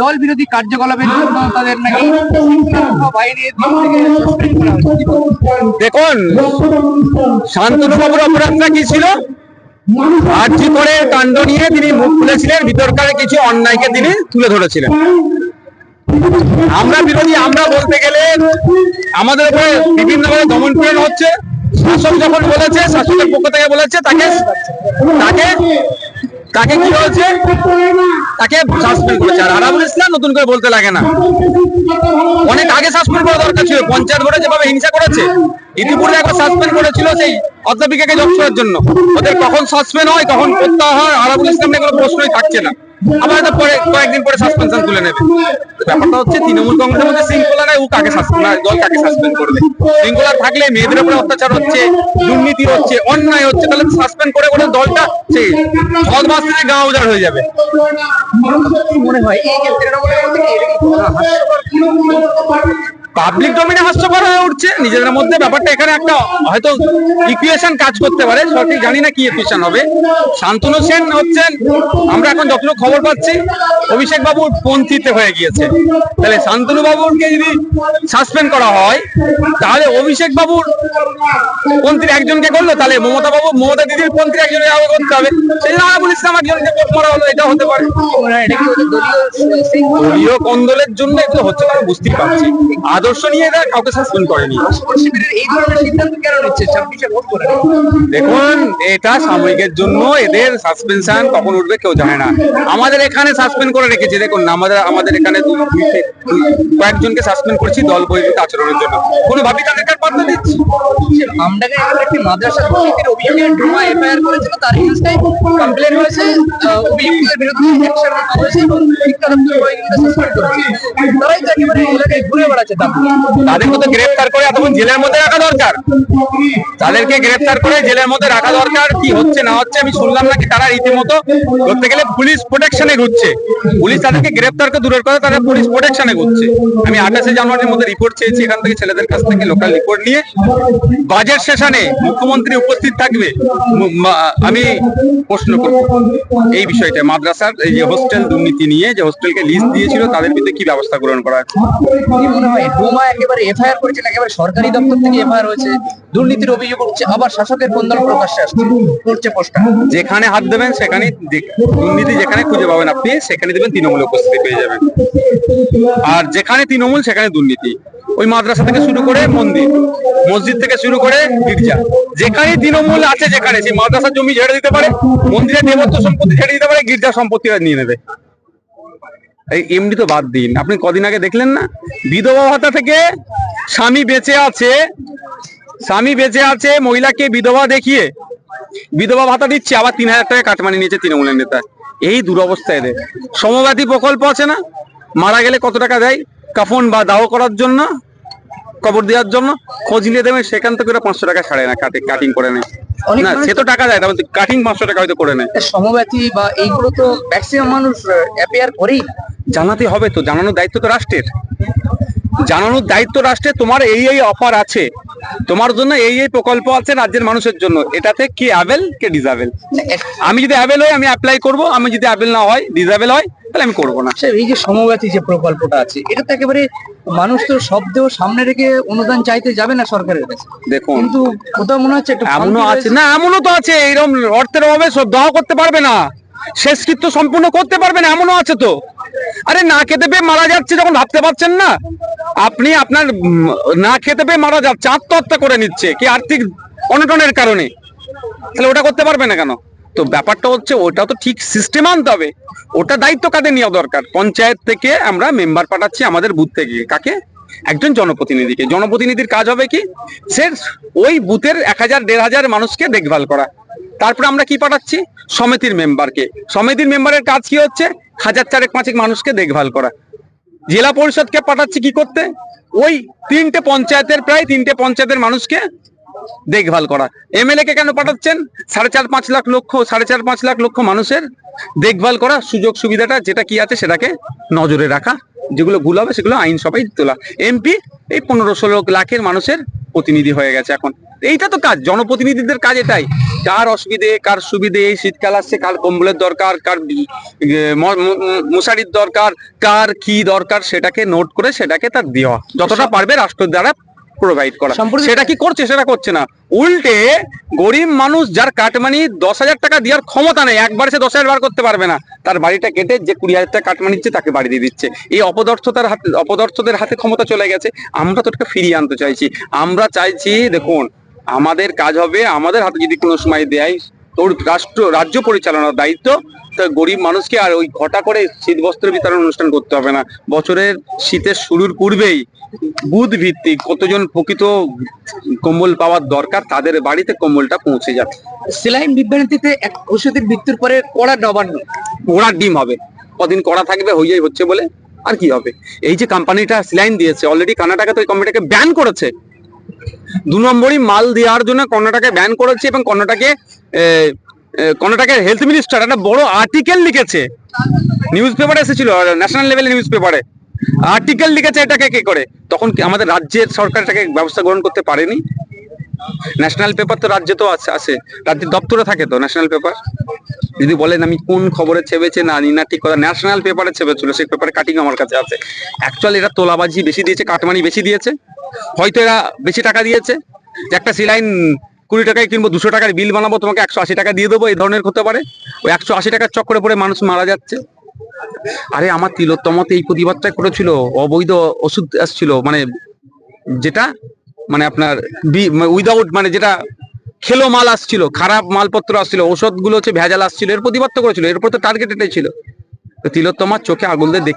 দল বিরোধী কার্যকলাপের জন্য তাদের নাকি বাইরে দেখুন, শান্তনুবাবুর অপরাধটা কি ছিল? আর্জি করে কাণ্ড নিয়ে তিনি মুখ খুলেছিলেন, ভিতরকার কিছু অন্যায়কে তিনি তুলে ধরেছিলেন। আমরা বিরোধী, আমরা বলতে গেলে আমাদের উপরে বিভিন্নভাবে দমন পীড়ন হচ্ছে। শাসক যখন বলেছে, শাসকের পক্ষ থেকে বলেছে, তাকে তাকে তাকে কি হয়েছে, তাকে সাসপেন্ড করেছে। আর আরাবুল ইসলাম নতুন করে বলতে লাগে না, অনেক আগে সাসপেন্ড করা দরকার ছিল। পঞ্চায়েত ভোটে যেভাবে হিংসা করেছে, ইতিপূর্বে একবার সাসপেন্ড করেছিল সেই অধ্যাপিকাকে জব করার জন্য। ওদের কখন সাসপেন্ড হয়, কখন প্রত্যাহার, আরাবুল ইসলাম নিয়ে কোনো প্রশ্নই থাকছে না। আবার পরে কয়েকদিন পরে সাসপেনশন তুলে নেবে। ব্যাপারটা হচ্ছে তৃণমূল কংগ্রেসের মধ্যে শৃঙ্খলা নাই, ও কাকে সাসপেন্ড, দল কাকে সাসপেন্ড করবে? শৃঙ্খলা থাকলে মেয়েদের উপরে অত্যাচার হচ্ছে, দুর্নীতি হচ্ছে, অন্যায় হচ্ছে, তাহলে সাসপেন্ড করে করে দলটা সেই সৎ মাস থেকে গা উজাড় হয়ে যাবে। মনে হয় এই যে তৃণমূলের মধ্যে পাবলিক ডোমেনে হাস্যকর হয়ে উঠছে নিজেদের মধ্যে। ব্যাপারটা এখানে একটা হয়তো ইকুয়েশন কাজ করতে পারে, সঠিক জানি না কি ইকুয়েশন হবে। শান্তনু সেন হচ্ছেন, আমরা এখন যতটুকু খবর পাচ্ছি, অভিষেক বাবুর পন্থীতে হয়ে গিয়েছে। তাহলে শান্তনু বাবুকে যদি সাসপেন্ড করা হয়, তাহলে অভিষেক বাবুর পন্থীর একজনকে করলো, তাহলে মমতা দিদির পন্থীর একজনকে আগে করতে হবে। সেই জন্য আরাবুল ইসলাম একজনকে কোর্ট মারা হলো, এটা হতে পারে। দলীয় কন্দলের জন্য এগুলো হচ্ছে, আমি বুঝতেই পারছি। আদর্শ নিয়ে এরা কাউকে সাসপেন্ড করেনি। এই ধরনের সিদ্ধান্ত কেন নিচ্ছে 26-এ ভোট করে? দেখুন, এটা সাময়িকের জন্য, এদের সাসপেনশন কখন উঠবে কেউ জানে না। আমাদের এখানে সাসপেন্ড করে রেখেছি, দেখুন আমাদের এখানে কয়েকজনকে সাসপেন্ড করেছি দল বহির্ভূত আচরণের জন্য। কোনোভাবেই তাদেরকে পাত্তা দিচ্ছি। আমডাঙ্গায় একটি মাদ্রাসা দুর্নীতির অভিযোগে ড্রামা এফআইআর করেছিল, তার এগেইনস্টে কমপ্লেন হয়েছে, অভিযুক্তদের বিরুদ্ধে অ্যাকশন হয়েছে এবং শিক্ষা দপ্তর সাসপেন্ড করেছে। তারাই তো একেবারে এলাকায় ঘুরে বেড়াচ্ছে। তাদেরকে তো গ্রেফতার করে তখন জেলের মধ্যে রাখা দরকার। তাদেরকে গ্রেফতার করে জেলের মধ্যে রাখা দরকার। কি হচ্ছে না হচ্ছে আমি শুনলাম নাকি তারা রীতিমতো ধরতে গেলে পুলিশ প্রোটেকশনে ঘুরছে। পুলিশ তাদেরকে গ্রেফতার করে দূরের কথা, তারা পুলিশ প্রোটেকশনে ঘুরছে। আমি 28শে জানুয়ারির মধ্যে রিপোর্ট চেয়েছি এখান থেকে, ছেলেদের কাছ থেকে লোকাল রিপোর্ট নিয়ে। বাজেট সেশনে মুখ্যমন্ত্রী উপস্থিত থাকবে, আমি প্রশ্ন করব এই বিষয়টা, মাদ্রাসার এই যে হোস্টেল দুর্নীতি নিয়ে, যে হোস্টেলকে লিস্ট দিয়েছিল তাদের বিরুদ্ধে কি ব্যবস্থা গ্রহণ করা আছে। মনে হয় ডোমা একেবারে এফআইআর করেছে, একেবারে সরকারি দপ্তর থেকে এফআইআর হয়েছে, দুর্নীতির অভিযোগ হচ্ছে, আবার শাসকের কোন্দল প্রকাশ্যে আসছে, করছে পোস্টার। যেখানে হাত দেবেন সেখানে দুর্নীতি, যেখানে খুঁজে পাবেন আপনি সেখানে দেবেন তৃণমূল উপস্থিতি পেয়ে যাবেন। আর যেখানে তৃণমূল সেখানে দুর্নীতি। ওই মাদ্রাসা থেকে শুরু করে মন্দির, মসজিদ থেকে শুরু করে গির্জা, যেখানে তৃণমূল আছে, যেখানে সেই মাদ্রাসার জমি ছেড়ে দিতে পারে, মন্দিরের দেবত্ব সম্পত্তি ছেড়ে দিতে পারে, গির্জার সম্পত্তিটা নিয়ে নেবে। এই এমনি তো বাদ দিন, আপনি কদিন আগে দেখলেন না, বিধবা ভাতা থেকে স্বামী বেঁচে আছে মহিলাকে বিধবা দেখিয়ে বিধবা ভাতা দিচ্ছে, আবার 3000 টাকা কাটমানি নিয়েছে তৃণমূলের নেতা। এই দুরবস্থা এদের। সমব্যাধি প্রকল্প আছে না, মারা গেলে কত টাকা দেয় কাফন বা দাহ করার জন্য, কবর দেওয়ার জন্য, খোঁজ নিয়ে দেবেন, সেখান থেকে 500 টাকা ছাড়ে না, কাটিং করে নেয় না। সে তো টাকা দেয়, কাটিং 500 টাকা হয়তো করে নেয়। সমব্যাধি বা এইগুলো তো ম্যাক্সিমাম মানুষ অ্যাপিয়ার করেই। জানাতে হবে তো, জানানোর দায়িত্ব তো রাষ্ট্রের। তোমার এই অফার আছে, তোমার জন্য এই প্রকল্প আছে রাজ্যের মানুষের জন্য, এটাতে কে অ্যাভেল কে ডিসঅ্যাভেল। আমি যদি অ্যাভেল হই আমি অ্যাপ্লাই করব, আমি যদি অ্যাভেল না হয়, ডিসঅ্যাভেল হয়, তাহলে আমি করবো না। এই যে সমব্যাধি যে প্রকল্পটা আছে, এটা তো একেবারে মানুষ তো শব্দেও সামনে রেখে অনুদান চাইতে যাবে না সরকারের কাছে। দেখুন, কিন্তু কোথাও মনে হচ্ছে এমনও আছে না, এমনও তো আছে এইরকম অর্থের অভাবে সব দাহ করতে পারবে না, শেষকৃত্য সম্পূর্ণ করতে পারবে না, এমনও আছে তো। আরে না খেতে পেয়ে মারা যাচ্ছে যখন ভাবতে পারছেন না, আপনি আপনার না খেতে পেয়ে মারা যাচ্ছে, আত্মহত্যা করে নিচ্ছে কি আর্থিক অনটনের কারণে, তাহলে ওটা করতে পারবে না কেন? তো ব্যাপারটা হচ্ছে ওটা তো ঠিক সিস্টেম আনতে হবে। ওটা দায়িত্ব কাদের নেওয়া দরকার? পঞ্চায়েত থেকে আমরা মেম্বার পাঠাচ্ছি আমাদের বুথ থেকে, কাকে? একজন জনপ্রতিনিধিকে। জনপ্রতিনিধির কাজ হবে কি, সে ওই বুথের 1000-1500 মানুষকে দেখভাল করা। তারপরে আমরা কি পাঠাচ্ছি? সমিতির মেম্বারকে। সমিতির মেম্বারের কাজ কি হচ্ছে? 1000-4-5 মানুষকে দেখভাল করা। জেলা পরিষদকে পাঠাচ্ছি কি করতে? ওই 3টে পঞ্চায়েতের মানুষকে দেখভাল করা। এমএলএ কে কেন পাঠাচ্ছেন? 4.5 লাখ মানুষের দেখভাল করা, সুযোগ সুবিধাটা যেটা কি আছে সেটাকে নজরে রাখা, যেগুলো ভুল হবে সেগুলো আইন সভায় তোলা। এমপি এই 15-16 লাখের মানুষের প্রতিনিধি হয়ে গেছে এখন। এইটা তো কাজ, জনপ্রতিনিধিদের কাজ এটাই। কার অসুবিধে কার সুবিধে, এই শীতকাল আসছে কার কম্বলের দরকার, কার মশারির দরকার, কার কি দরকার সেটাকে নোট করে সেটাকে তার দেওয়া, যতটা পারবে রাষ্ট্রের দ্বারা প্রোভাইড করা। সেটা কি করছে? সেটা করছে না। উল্টে গরিব মানুষ যার কাটমানি 10,000 টাকা দেওয়ার ক্ষমতা নেই, একবার সে 10,000 বার করতে পারবে না, তার বাড়িটা কেটে যে 20,000 টাকা কাটমানি দিচ্ছে তাকে বাড়ি দিয়ে দিচ্ছে। এই অপদার্থদের হাতে ক্ষমতা চলে গেছে। আমরা তো এটাকে ফিরিয়ে আনতে চাইছি। আমরা চাইছি, দেখুন আমাদের কাজ হবে, আমাদের হাতে যদি কোনো সময় দেয় তোর রাজ্য পরিচালনার দায়িত্ব, তা গরিব মানুষকে আর ওই ঘটা করে শীত বস্ত্র বিতরণ অনুষ্ঠান করতে হবে না। বছরের শীতের শুরুর পূর্বেই বুথ ভিত্তিক কতজন প্রকৃত কম্বল পাওয়ার দরকার তাদের বাড়িতে কম্বলটা পৌঁছে যাবে। সেলাইন বিভ্রান্তিতে এক ওষুধের মৃত্যুর পরে কড়া নবান্ন, ঘোড়ার ডিম হবে, কদিন করা থাকবে হইয়াই হচ্ছে বলে, আর কি হবে। এই যে কোম্পানিটা স্যালাইন দিয়েছে, অলরেডি কর্ণাটকে তো ওই কোম্পানিটাকে ব্যান করেছে। 2 নম্বরই মাল দেওয়ার জন্য কর্ণাটকে ব্যান করেছে, এবং কর্ণাটকের হেলথ মিনিস্টার একটা বড় আর্টিকেল লিখেছে, নিউজ পেপারে এসেছিল, ন্যাশনাল লেভেলে নিউজ পেপারে আর্টিকেল লিখেছে এটাকে কে করে। তখন কি আমাদের রাজ্যের সরকার এটাকে ব্যবস্থা গ্রহণ করতে পারেনি? ন্যাশনাল পেপার তো রাজ্যে তো আছে, রাজ্যের দপ্তরে থাকে তো ন্যাশনাল পেপার। যদি বলেন আমি কোন খবরে ছেপেছে না না ঠিক কথা, ন্যাশনাল পেপারে ছেপেছিল, সেই পেপারে কাটিং আমার কাছে আছে। অ্যাকচুয়ালি এরা তোলাবাজি বেশি দিয়েছে, কাটমানি বেশি দিয়েছে, হয়তো এরা বেশি টাকা দিয়েছে, যে একটা সেলাইন 20 টাকায় কিনবো, 200 টাকার বিল বানাবো, তোমাকে 180 টাকা দিয়ে দেবো, এই ধরনের হতে পারে। ওই 180 টাকার চক্করে পড়ে মানুষ মারা যাচ্ছে। আরে আমার তিলোত্তমাতে এই প্রতিবাদটা করেছিল, অবৈধ ওষুধ আসছিল, মানে যেটা মানে আপনার উইদাউট মানে যেটা খেলো মাল আসছিল, খারাপ মালপত্র আসছিল, ওষুধগুলো হচ্ছে ভেজাল আসছিল, এর প্রতিবাদ তো করেছিল, এরপর তো টার্গেট এটাই ছিল। তো তিলোত্তমার চোখে আগুন দিয়ে দেখিয়ে